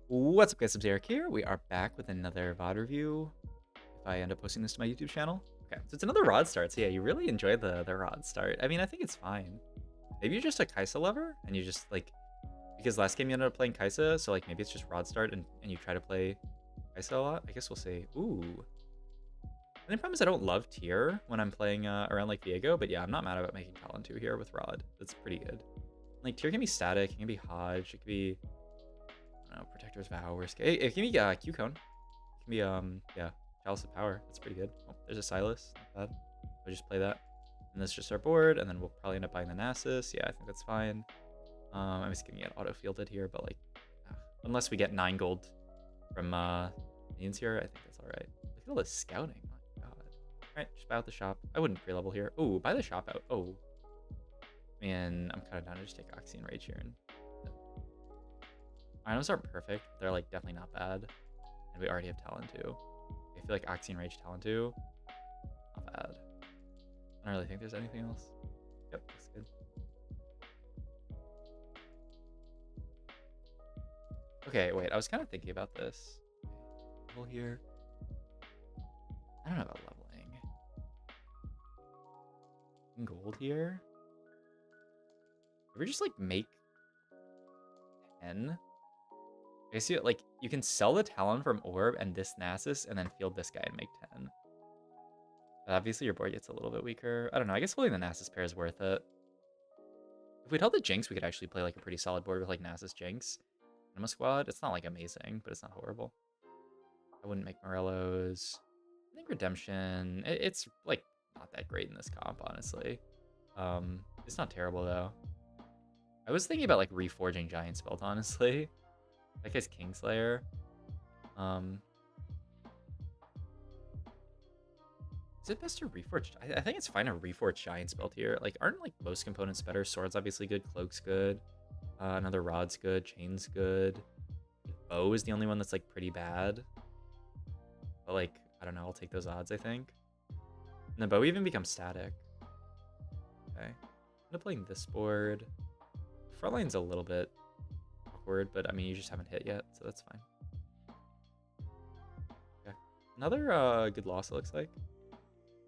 What's up, guys? It's Eric here. We are back with another VOD review. If I end up posting this to my YouTube channel. Okay, so it's another Rod start. So yeah, you really enjoyed the Rod start. I mean, I think it's fine. Maybe you're just a Kaisa lover and you just like, because last game you ended up playing Kaisa, so like maybe it's just Rod start and you try to play Kaisa a lot. I guess we'll see. Ooh. The only problem is I don't love tier when I'm playing around like Viego, but yeah, I'm not mad about making Talon 2 here with Rod. That's pretty good. Like tier can be static, it can be Hodge, it can be, I don't know, Protector's Vow, or it can be Q-Cone. It can be, yeah, Chalice of Power. That's pretty good. Oh, there's a Silas. Not bad. We'll just play that. And that's just our board, and then we'll probably end up buying the Nasus. Yeah, I think that's fine. I'm just gonna get auto-fielded here, but like, unless we get 9 gold from minions here, I think that's alright. Look at all this scouting. My god. Alright, just buy out the shop. I wouldn't pre-level here. Oh, buy the shop out. Oh. Man, I'm kind of down to just take Oxy and Rage here. And items aren't perfect. They're like definitely not bad. And we already have Talon too. I feel like Oxy and Rage Talon too. Not bad. I don't really think there's anything else. Yep, looks good. Okay, wait, I was kind of thinking about this. Level here. I don't know about leveling. Gold here. Did we just like make 10? I see it like you can sell the Talon from Orb and this Nasus and then field this guy and make 10. But obviously your board gets a little bit weaker. I don't know, I guess holding the Nasus pair is worth it. If we'd held the Jinx, we could actually play like a pretty solid board with like Nasus Jinx. Anima Squad. It's not like amazing, but it's not horrible. I wouldn't make Morello's. I think Redemption. It's like not that great in this comp, honestly. It's not terrible though. I was thinking about like reforging Giant Spelt, honestly. That guy's Kingslayer. Is it best to reforge? I think it's fine to reforge Giant Spelt here. Like, aren't like most components better? Sword's obviously good. Cloak's good. Another Rod's good. Chain's good. Bow is the only one that's like pretty bad. But like, I don't know. I'll take those odds, I think. And the bow even becomes static. Okay. I'm gonna playing this board. Frontline's a little bit awkward, but I mean, you just haven't hit yet, so that's fine. Okay. Another good loss, it looks like.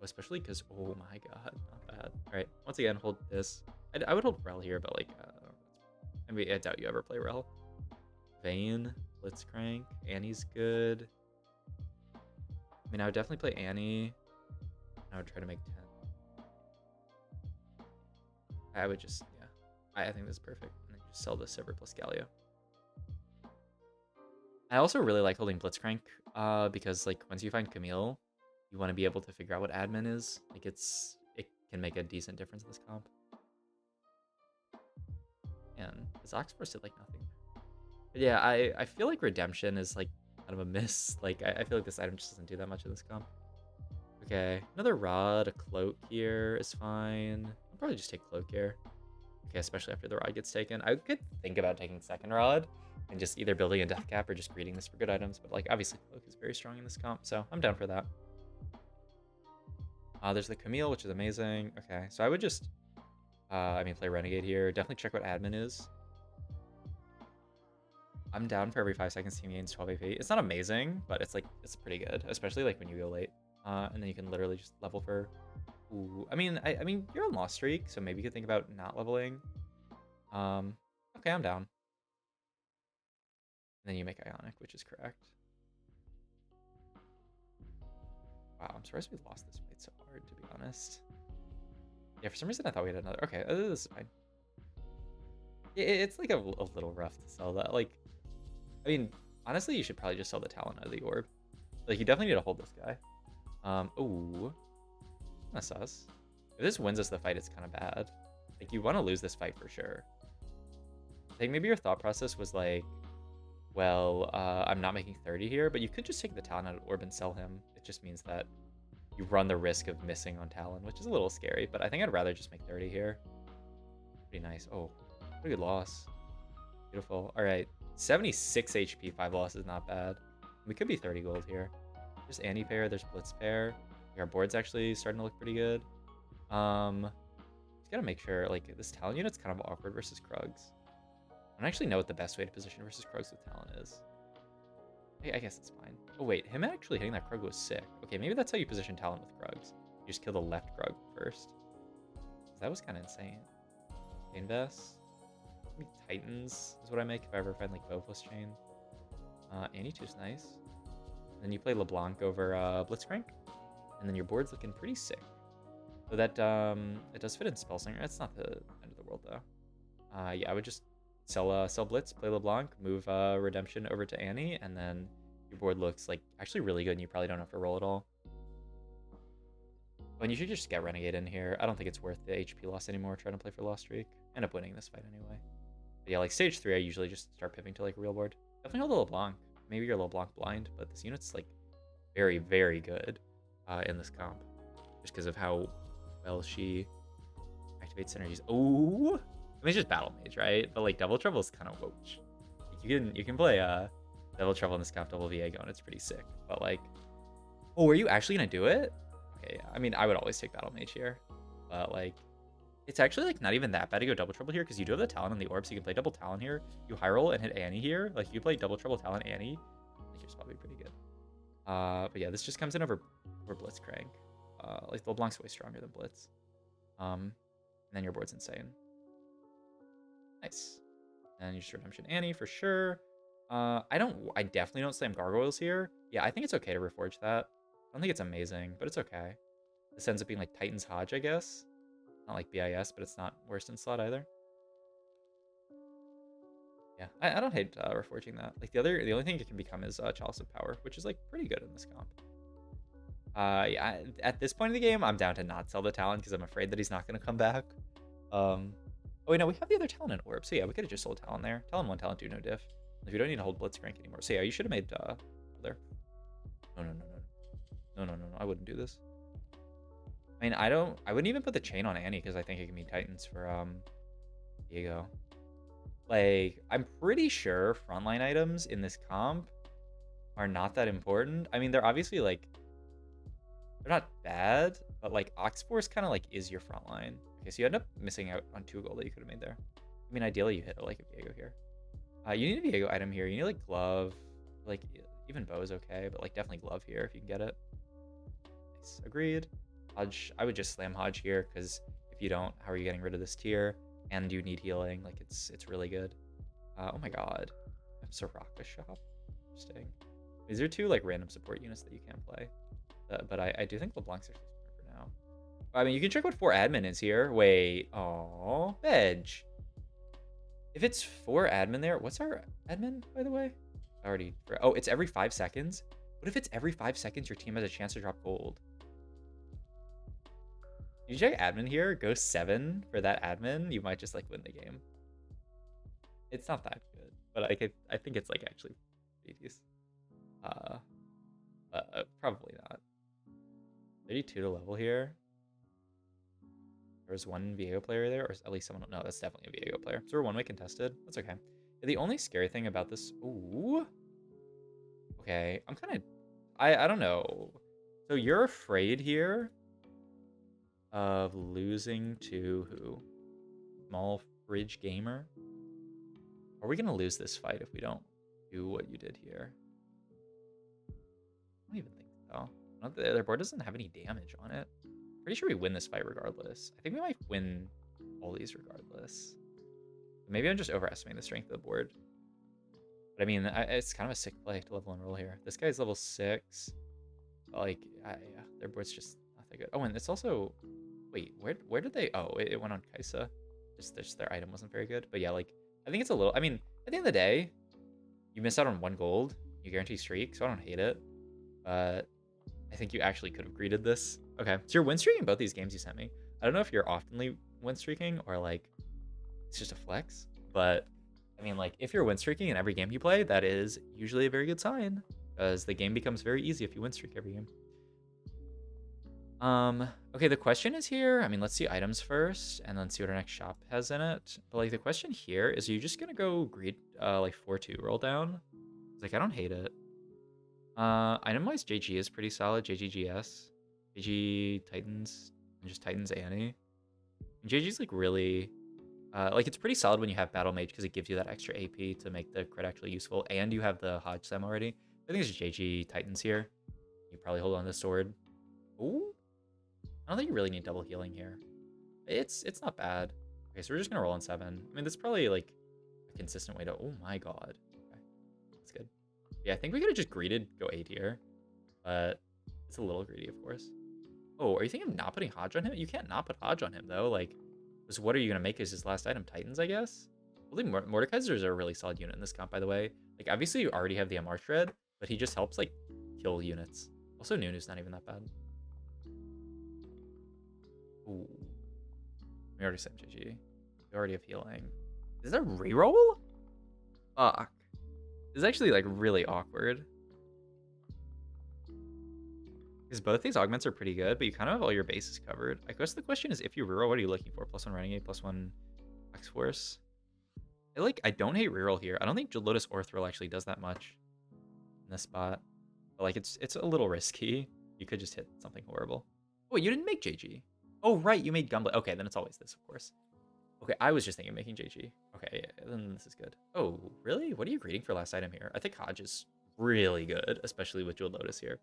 Especially because, oh my god, not bad. All right, once again, hold this. I would hold Rel here, but like, I mean, I doubt you ever play Rel. Vayne, Blitzcrank, Annie's good. I mean, I would definitely play Annie. I would try to make 10. I would just, yeah. I think this is perfect. And then just sell the Silver plus Galio. I also really like holding Blitzcrank because like once you find Camille, you want to be able to figure out what admin is. Like it can make a decent difference in this comp. And this Oxforce did like nothing. But yeah, I feel like Redemption is like kind of a miss. Like I feel like this item just doesn't do that much in this comp. Okay, another Rod, a Cloak here is fine. I'll probably just take Cloak here. Okay, especially after the Rod gets taken. I could think about taking second Rod and just either building a Death Cap or just greeting this for good items. But like obviously Cloak is very strong in this comp, so I'm down for that. There's the Camille, which is amazing. Okay, so I would just, I mean, play Renegade here. Definitely check what admin is. I'm down for every 5 seconds team gains 12 AP. It's not amazing, but it's like, it's pretty good, especially like when you go late. And then you can literally just level for, ooh, I mean, you're on loss streak, so maybe you could think about not leveling. Okay, I'm down. And then you make Ionic, which is correct. Wow, I'm surprised we lost this fight so hard, to be honest. Yeah, for some reason I thought we had another. Okay, this is fine. It's like a little rough to sell that. Like, I mean, honestly, you should probably just sell the Talon out of the orb. Like, you definitely need to hold this guy. Ooh. That's sus. If this wins us the fight, it's kind of bad. Like, you want to lose this fight for sure. I think maybe your thought process was like, well, I'm not making 30 here, but you could just take the Talon out of orb and sell him. It just means that you run the risk of missing on Talon, which is a little scary, but I think I'd rather just make 30 here. Pretty nice. Oh, pretty good loss. Beautiful. All right. 76 HP, 5 losses, not bad. We could be 30 gold here. There's Annie pair, there's Blitz pair. Our board's actually starting to look pretty good. Just gotta make sure, like, this Talon unit's kind of awkward versus Krugs. I don't actually know what the best way to position versus Krugs with Talon is. I guess it's fine. Oh wait, him actually hitting that Krug was sick. Okay, maybe that's how you position Talon with Krugs. You just kill the left Krug first. That was kind of insane. Invest. Maybe Titans is what I make if I ever find like Bow plus Chain. Annie 2's nice. And then you play LeBlanc over Blitzcrank. And then your board's looking pretty sick. So that it does fit in Spellslinger. That's not the end of the world though. Yeah, I would just sell Blitz, play LeBlanc, move Redemption over to Annie, and then your board looks like actually really good and you probably don't have to roll at all. Oh, and you should just get Renegade in here. I don't think it's worth the HP loss anymore trying to play for Lost Streak. End up winning this fight anyway. But yeah, like stage 3, I usually just start pivoting to like real board. Definitely hold the LeBlanc. Maybe you're LeBlanc blind, but this unit's like very, very good in this comp. Just because of how well she activates synergies. Oh, I mean, it's just Battle Mage, right? But like Double Trouble is kind of wooch. Like, you can play Double Trouble in this comp, double Viego, and it's pretty sick. But like, oh, are you actually gonna do it? Okay, yeah. I mean, I would always take Battle Mage here, but like, it's actually like not even that bad to go Double Trouble here because you do have the Talon and the Orb, so you can play Double Talon here. You high roll and hit Annie here. Like, you play Double Trouble Talon Annie, I think you're probably pretty good. But yeah, this just comes in over Blitzcrank. Like the LeBlanc's way stronger than Blitz. And then your board's insane. Nice. And you just Redemption Annie for sure. I definitely don't slam Gargoyles here. Yeah, I think it's okay to reforge that. I don't think it's amazing, but it's okay. This ends up being like Titan's Hodge, I guess. Not like BIS, but it's not worse in slot either. Yeah, I don't hate reforging that. Like the only thing it can become is Chalice of Power, which is like pretty good in this comp. Yeah, at this point in the game, I'm down to not sell the Talon because I'm afraid that he's not going to come back. Oh wait, no, we have the other Talon and Orb, so yeah, we could have just sold Talon there. Talon 1, Talon 2, no diff. Like, we don't need to hold Blitzcrank anymore. So yeah, you should have made there. No, I wouldn't do this. I mean, I wouldn't even put the chain on Annie because I think it can be Titans for Viego. Like, I'm pretty sure frontline items in this comp are not that important. I mean, they're obviously like, they're not bad, but like Oxforce kind of like is your frontline. Okay, so you end up missing out on 2 gold that you could have made there. I mean, ideally you hit like a Viego here. You need a Viego item here. You need like glove, like even bow is okay, but like definitely glove here if you can get it. Nice, agreed. Hodge, I would just slam Hodge here because if you don't, how are you getting rid of this tier? And you need healing. Like it's really good. Oh my god, I'm Soraka shop. Interesting. These are 2 like random support units that you can't play. But I do think LeBlanc's are smart for now. I mean, you can check what 4 admin is here. Wait, oh, Veg. If it's 4 admin there, what's our admin, by the way? Oh, it's every 5 seconds? What if it's every 5 seconds your team has a chance to drop gold? You check admin here, go 7 for that admin, you might just like win the game. It's not that good, but I think it's like actually pretty decent. Probably not. 32 to level here. There's 1 Viego player there, or at least someone. No, that's definitely a Viego player. So we're 1-way contested. That's okay. The only scary thing about this. Ooh. Okay, I'm kind of. I don't know. So you're afraid here of losing to who? Small Fridge Gamer? Are we gonna lose this fight if we don't do what you did here? I don't even think so. Their board doesn't have any damage on it. Pretty sure we win this fight regardless. I think we might win all these regardless. Maybe I'm just overestimating the strength of the board. But I mean, it's kind of a sick play to level and roll here. This guy's level 6. Like, yeah, their board's just not that good. Oh, and it's also... Wait, where did they... Oh, it went on Kaisa. Just their item wasn't very good. But yeah, like, I think it's a little... I mean, at the end of the day, you miss out on 1 gold. You guarantee streak, so I don't hate it. But I think you actually could have greeted this. Okay, so you're win streaking both these games you sent me. I don't know if you're oftenly win streaking or like it's just a flex, but I mean, like if you're win streaking in every game you play, that is usually a very good sign because the game becomes very easy if you win streak every game. Okay, the question is here. I mean, let's see items first and then see what our next shop has in it. But like the question here is, are you just gonna go greed like 4-2 roll down? Like I don't hate it. Item-wise, JG is pretty solid. JGGS, JG Titans, and just Titans Annie. And JG's like really, like it's pretty solid when you have Battle Mage because it gives you that extra AP to make the crit actually useful, and you have the Hodge Sem already. I think it's just JG Titans here. You probably hold on to the sword. Ooh. I don't think you really need double healing here. It's not bad. Okay, so we're just gonna roll on 7. I mean, that's probably like a consistent way to. Oh my god. Okay, that's good. Yeah, I think we could have just greeted go A tier, but it's a little greedy, of course. Oh, are you thinking of not putting Hodge on him? You can't not put Hodge on him though. Like, because what are you gonna make as his last item? Titans, I guess. I think Mordekaisers are a really solid unit in this comp, by the way. Like, obviously you already have the MR shred, but he just helps like kill units. Also, Nunu's not even that bad. Ooh. We already said GG. We already have healing. Is that reroll? Fuck. This is actually like really awkward. Because both these augments are pretty good, but you kind of have all your bases covered. I guess the question is, if you reroll, what are you looking for? +1 Renegade, +1 X-Force? I don't hate reroll here. I don't think Lotus or Thrill actually does that much in this spot. But like, it's a little risky. You could just hit something horrible. Oh, wait, you didn't make JG. Oh, right, you made Gunblade. Okay, then it's always this, of course. Okay, I was just thinking of making JG. Okay, yeah, then this is good. Oh, really? What are you greeting for last item here? I think Hodge is really good, especially with Jewel Lotus here.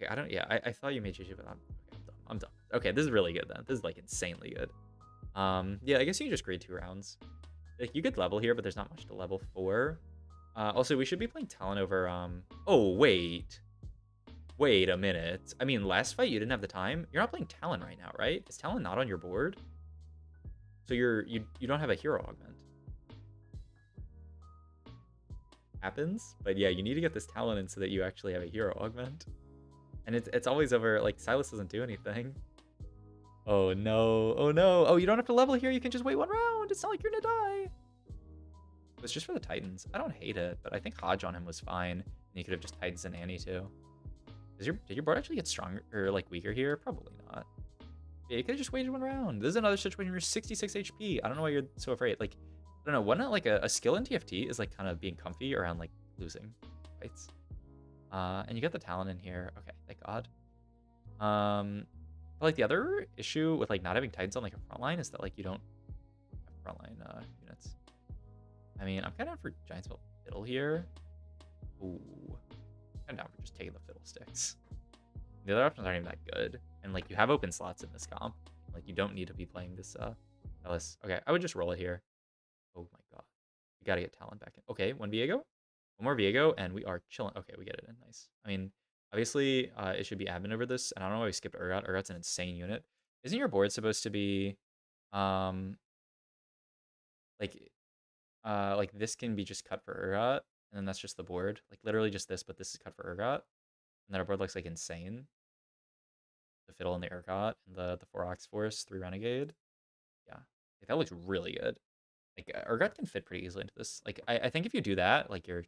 Okay, I thought you made JG, but I'm done. Okay, this is really good then. This is like insanely good. Yeah, I guess you can just grade 2 rounds. Like, you could level here, but there's not much to level for. Also, we should be playing Talon over, oh, wait. Wait a minute. I mean, last fight you didn't have the time. You're not playing Talon right now, right? Is Talon not on your board? So you don't have a hero augment. Happens, but yeah, you need to get this Talon in so that you actually have a hero augment. And it's always over, like, Silas doesn't do anything. Oh no, oh no. Oh, you don't have to level here, you can just wait 1 round. It's not like you're gonna die. It's just for the Titans. I don't hate it, but I think Hodge on him was fine. And you could have just Titans and Annie too. Did your board actually get stronger or like weaker here? Probably not. Yeah, you could have just waited 1 round. This is another situation where you're 66 HP. I don't know why you're so afraid. Like, I don't know. Why not like a skill in TFT is like kind of being comfy around like losing fights. And you got the Talon in here. Okay, thank God. But like the other issue with like not having Titans on like a front line is that like you don't have frontline units. I mean, I'm kind of for Giant Spell Fiddle here. Ooh. I'm down for just taking the Fiddlesticks. The other options aren't even that good. And like you have open slots in this comp. Like you don't need to be playing this Ellis. Okay, I would just roll it here. Oh my god. You gotta get Talon back in. Okay, 1 Viego. 1 more Viego, and we are chilling. Okay, we get it in. Nice. I mean, obviously, it should be admin over this, and I don't know why we skipped Urgot. Urgot's an insane unit. Isn't your board supposed to be like this can be just cut for Urgot, and then that's just the board. Like literally just this, but this is cut for Urgot. And then our board looks like insane. The Fiddle and the Urgot, and the 4 Ox-Force, 3 Renegade. Yeah. Like, that looks really good. Like Urgot can fit pretty easily into this. Like I think if you do that, like you're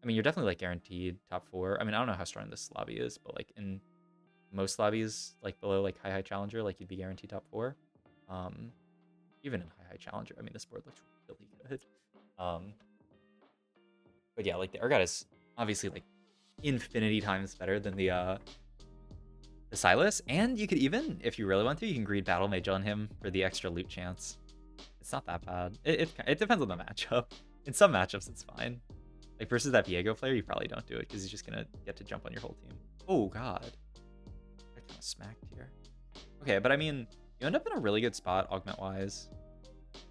definitely like guaranteed top 4. I mean, I don't know how strong this lobby is, but like in most lobbies like below like high challenger, like you'd be guaranteed top 4. Even in high challenger, I mean this board looks really good. But yeah, like the Urgot is obviously like infinity times better than the Silas, and you could even, if you really want to, you can greed Battle Mage on him for the extra loot chance. It's not that bad. It depends on the matchup. In some matchups, it's fine. Like versus that Viego player, you probably don't do it because he's just gonna get to jump on your whole team. Oh god, I kind of smacked here. Okay, but I mean, you end up in a really good spot augment wise.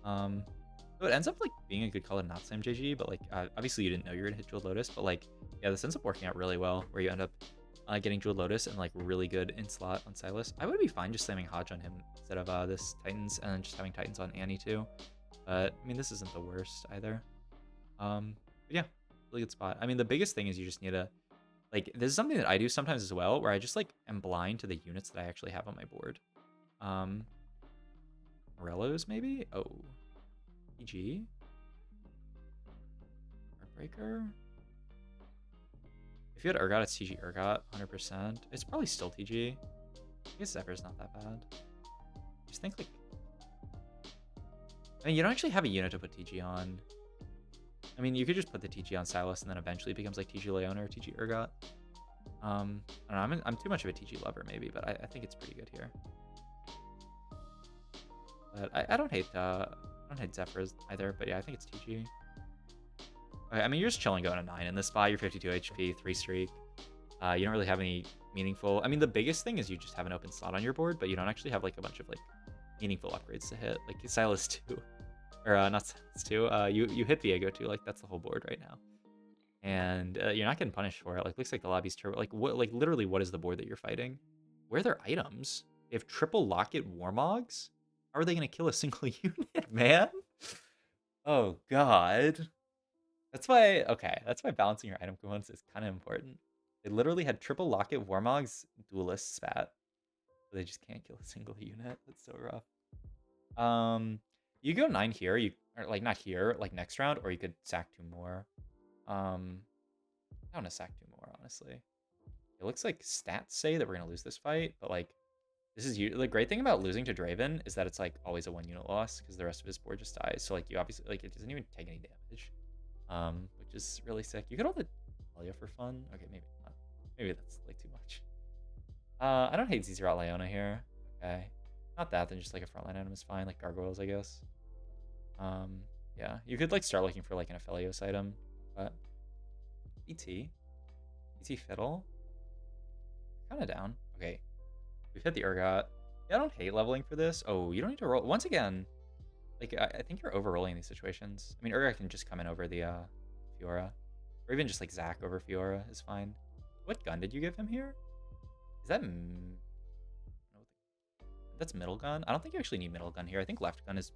So it ends up like being a good color, not same JG, but like obviously you didn't know you were gonna hit Jeweled Lotus, but like yeah, this ends up working out really well where you end up getting Jeweled Lotus and like really good in slot on Silas. I would be fine just slamming Hodge on him instead of this Titans and then just having Titans on Annie too. But I mean, this isn't the worst either. But yeah, really good spot. I mean, the biggest thing is you just need to like, this is something that I do sometimes as well, where I just like am blind to the units that I actually have on my board. Morello's maybe? Oh, PG? Heartbreaker? If you had Urgot, it's TG Urgot, 100%. It's probably still TG. I guess Zephyr's not that bad. Just think like, I mean, you don't actually have a unit to put TG on. I mean, you could just put the TG on Silas and then eventually it becomes like TG Leona or TG Urgot. I don't know, I'm too much of a TG lover maybe, but I think it's pretty good here. But I don't hate Zephyrs either, but yeah, I think it's TG. Okay, I mean, you're just chilling going to 9 in this spot. You're 52 HP, 3 streak. You don't really have any meaningful... I mean, the biggest thing is you just have an open slot on your board, but you don't actually have, like, a bunch of, like, meaningful upgrades to hit. Like, Silas 2. Or, not Silas 2. You hit Viego 2. Like, that's the whole board right now. And you're not getting punished for it. Like, looks like the lobby's turbo. Like, what? Like, literally, what is the board that you're fighting? Where are their items? They have triple locket Warmogs? How are they going to kill a single unit, man? Oh, God. That's why, okay, that's why balancing your item components is kind of important. They literally had triple locket Warmogs duelist spat. So they just can't kill a single unit. That's so rough. You go 9 here, or like not here, like next round, or you could sack 2 more. I want to sack 2 more, honestly. It looks like stats say that we're gonna lose this fight, but like this is the great thing about losing to Draven is that it's like always a 1 unit loss because the rest of his board just dies. So like you obviously like it doesn't even take any damage. Which is really sick. You could hold the Talia for fun. Okay, maybe not. Maybe that's like too much. I don't hate ZZ Leona here. Okay. Not that, then just like a frontline item is fine, like gargoyles, I guess. Yeah. You could like start looking for like an Aphelios item, but ET Fiddle. Kinda down. Okay. We've hit the Urgot. Yeah, I don't hate leveling for this. Oh, you don't need to roll once again. Like, I think you're over-rolling these situations. I mean, Urgot can just come in over the Fiora. Or even just, like, Zac over Fiora is fine. What gun did you give him here? Is that... That's middle gun? I don't think you actually need middle gun here. I think left gun is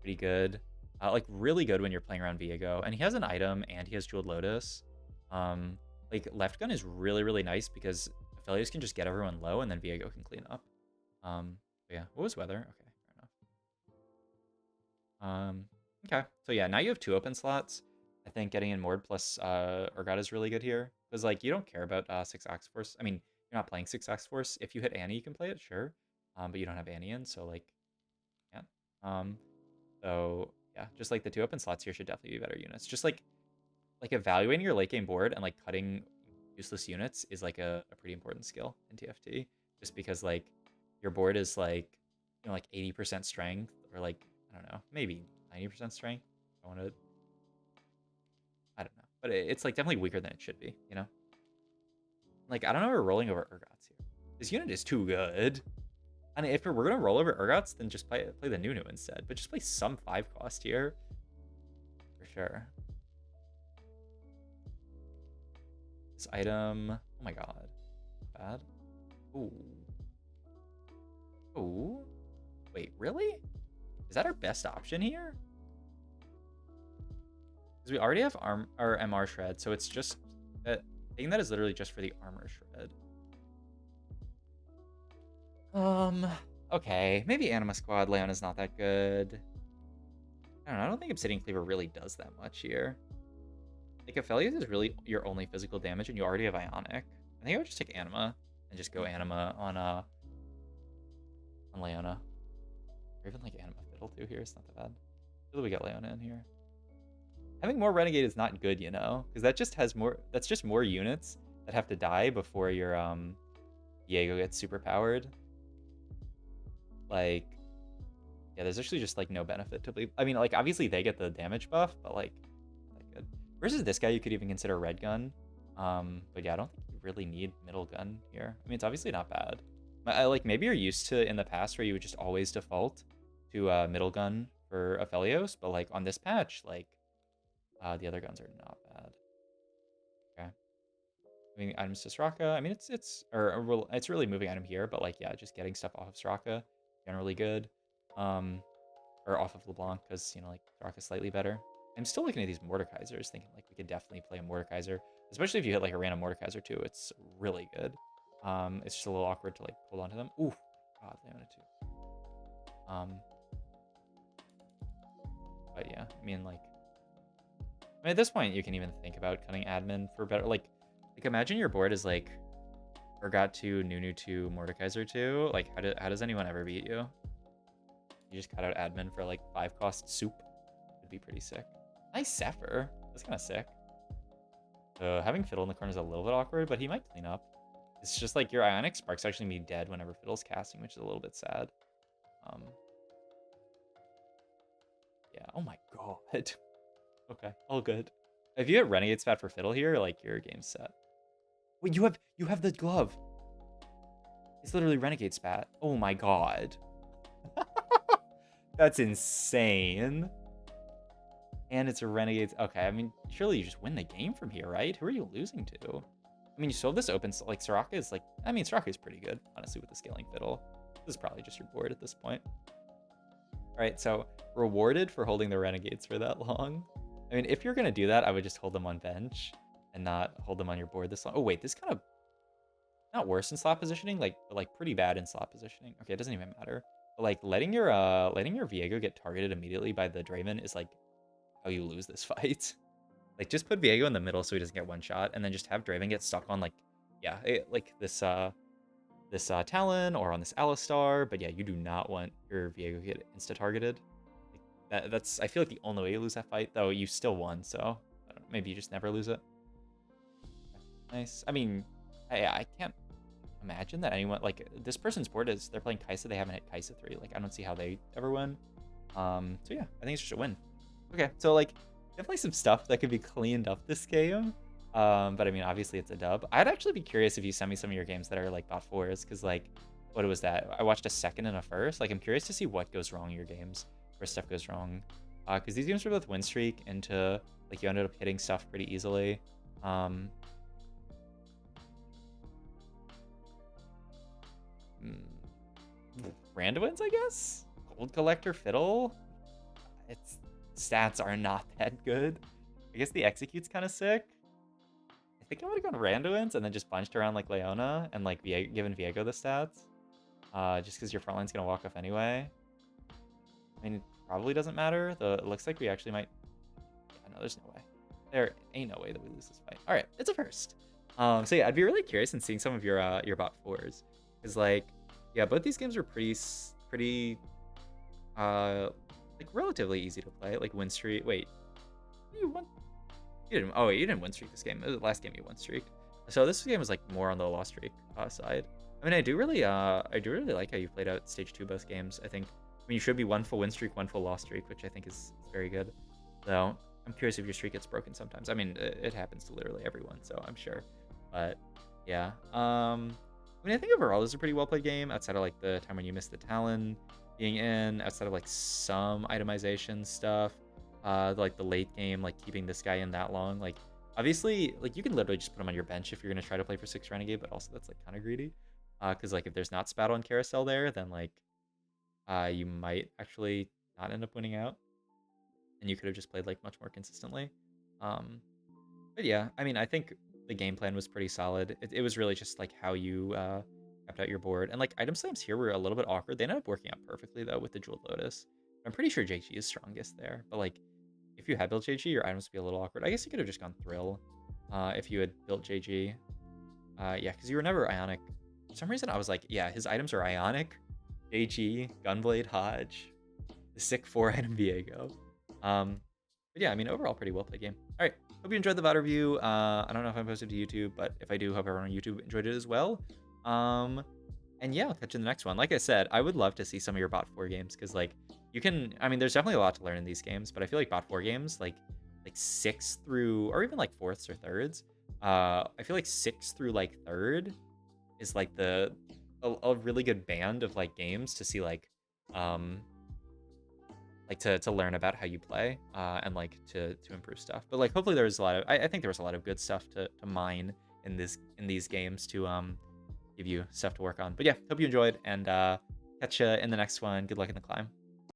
pretty good. Like, really good when you're playing around Viego. And he has an item, and he has Jeweled Lotus. Like, left gun is really, really nice because Aphelios can just get everyone low, and then Viego can clean up. Yeah. What was weather? Okay. Okay, so yeah, now you have 2 open slots. I think getting in Mord plus Urgot is really good here. Because, like, you don't care about 6 Ox Force. I mean, you're not playing 6 Ox Force. If you hit Annie, you can play it, sure. But you don't have Annie in, so, like, yeah. So, yeah, just, like, the 2 open slots here should definitely be better units. Just, like evaluating your late game board and, like, cutting useless units is, like, a pretty important skill in TFT. Just because, like, your board is, like, you know, like, 80% strength or, like, I don't know, maybe 90% strength. I don't know. But it's like definitely weaker than it should be, you know? Like, I don't know, we're rolling over Urgots here. This unit is too good. And if we're gonna roll over Urgots, then just play the Nunu instead. But just play some 5 cost here. For sure. This item, oh my god. Bad. Ooh. Ooh. Wait, really? Is that our best option here? Because we already have our MR shred, so it's just that thing that is literally just for the armor shred. Okay, maybe Anima Squad Leona's not that good. I don't know, I don't think Obsidian Cleaver really does that much here. Like, Aphelios is really your only physical damage, and you already have Ionic. I think I would just take Anima and just go Anima on Leona. Or even like Anima Fiddle too here, it's not that bad. I feel like we got Leona in here. Having more Renegade is not good, you know? Because that just has more... That's just more units that have to die before your Viego gets super powered. Like... Yeah, there's actually just, like, no benefit to... I mean, like, obviously they get the damage buff, but, like, not that good. Versus this guy, you could even consider red gun. But yeah, I don't think you really need middle gun here. I mean, it's obviously not bad. Like, maybe you're used to in the past where you would just always default to middle gun for Aphelios, but, like, on this patch, like... the other guns are not bad. Okay. Moving items to Straka. I mean, it's really moving item here, but like, yeah, just getting stuff off of Straka, generally good. Or off of LeBlanc, because, you know, like, Straka's slightly better. I'm still looking at these Mordekaisers, thinking, like, we could definitely play a Mordekaiser. Especially if you hit, like, a random Mordekaiser, too. It's really good. It's just a little awkward to, like, hold on to them. Ooh. God, Leona, too. But, yeah, I mean, like... I mean, at this point, you can even think about cutting admin for better. Like imagine your board is like Urgot 2, Nunu 2, Mordekaiser 2. Like, how does anyone ever beat you? You just cut out admin for like 5 cost soup. Would be pretty sick. Nice Zephyr. That's kind of sick. Having Fiddle in the corner is a little bit awkward, but he might clean up. It's just like your Ionic Spark's actually be dead whenever Fiddle's casting, which is a little bit sad. Yeah. Oh my god. Okay, all good. If you get Renegade Spat for Fiddle here, like, your game's set. Wait, you have the glove. It's literally Renegade Spat. Oh my god. That's insane. And it's a Renegade. Okay, I mean, surely you just win the game from here, right? Who are you losing to? I mean, you still have this open. Like, Soraka is like, I mean, Soraka is pretty good, honestly, with the Scaling Fiddle. This is probably just your board at this point. All right, so rewarded for holding the Renegades for that long. I mean, if you're going to do that, I would just hold them on bench and not hold them on your board this long. Oh, wait, this kind of not worse in slot positioning, like, but like pretty bad in slot positioning. Okay, it doesn't even matter. But like letting your Viego get targeted immediately by the Draven is like how you lose this fight. Like, just put Viego in the middle so he doesn't get one shot, and then just have Draven get stuck on, like, yeah, like this Talon or on this Alistar. But yeah, you do not want your Viego to get insta-targeted. Like, that's, I feel like, the only way you lose that fight, though you still won, so I don't know, maybe you just never lose it. Nice. I mean, I can't imagine that anyone, like, this person's board is, they're playing Kai'Sa, they haven't hit Kai'Sa 3. Like, I don't see how they ever win. So yeah, I think it's just a win. Okay, so like, definitely some stuff that could be cleaned up this game. But I mean, obviously it's a dub. I'd actually be curious if you send me some of your games that are like bot 4s, because like, what was that? I watched a second and a first. Like, I'm curious to see what goes wrong in your games, where stuff goes wrong. Because these games were both win streak into, like, you ended up hitting stuff pretty easily. Randowins, I guess? Gold Collector Fiddle? Its stats are not that good. I guess the execute's kind of sick. I think I would have gone Randowins and then just bunched around like Leona and like given Viego the stats. Just because your front line's going to walk off anyway. I mean, it probably doesn't matter. Though it looks like we actually might... Yeah, no, there's no way. There ain't no way that we lose this fight. All right, it's a first. So yeah, I'd be really curious in seeing some of your bot 4s. Because like, yeah, both these games are pretty like relatively easy to play. Like win streak. Wait, you won? You didn't. Oh wait, you didn't win streak this game. It was the last game you won streak. So this game was like more on the loss streak side. I mean, I do really like how you played out stage 2 both games. I think, I mean, you should be 1 full win streak, 1 full loss streak, which I think is very good. Though I'm curious if your streak gets broken sometimes. I mean, it happens to literally everyone, so I'm sure. But yeah, I mean, I think overall this is a pretty well played game outside of like the time when you missed the Talon being in, outside of like some itemization stuff, like the late game, like keeping this guy in that long. Like, obviously, like you can literally just put him on your bench if you're gonna try to play for 6 Renegade, but also that's like kind of greedy. Because like if there's not Spat on Carousel there, then like you might actually not end up winning out, and you could have just played like much more consistently. But yeah, I mean, I think the game plan was pretty solid. It was really just like how you mapped out your board. And like item slams here were a little bit awkward. They ended up working out perfectly though with the Jeweled Lotus. I'm pretty sure JG is strongest there. But like, if you had built JG, your items would be a little awkward. I guess you could have just gone Thrill if you had built JG. Yeah, because you were never Ionic. For some reason, I was like, yeah, his items are Ionic, JG, Gunblade, Hodge, the sick 4-item Viego. But yeah, I mean, overall, pretty well played game. All right, hope you enjoyed the VOD review. I don't know if I posted to YouTube, but if I do, hope everyone on YouTube enjoyed it as well. And yeah, I'll catch you in the next one. Like I said, I would love to see some of your bot 4 games, because like you can, I mean, there's definitely a lot to learn in these games, but I feel like bot 4 games, like 6th through, or even like 4ths or 3rds, I feel like 6th through like 3rd is like a really good band of like games to see like to learn about how you play and like to improve stuff. But like hopefully there was a lot of, I think there was a lot of good stuff to mine in these games to give you stuff to work on. But yeah, hope you enjoyed, and catch you in the next one. Good luck in the climb.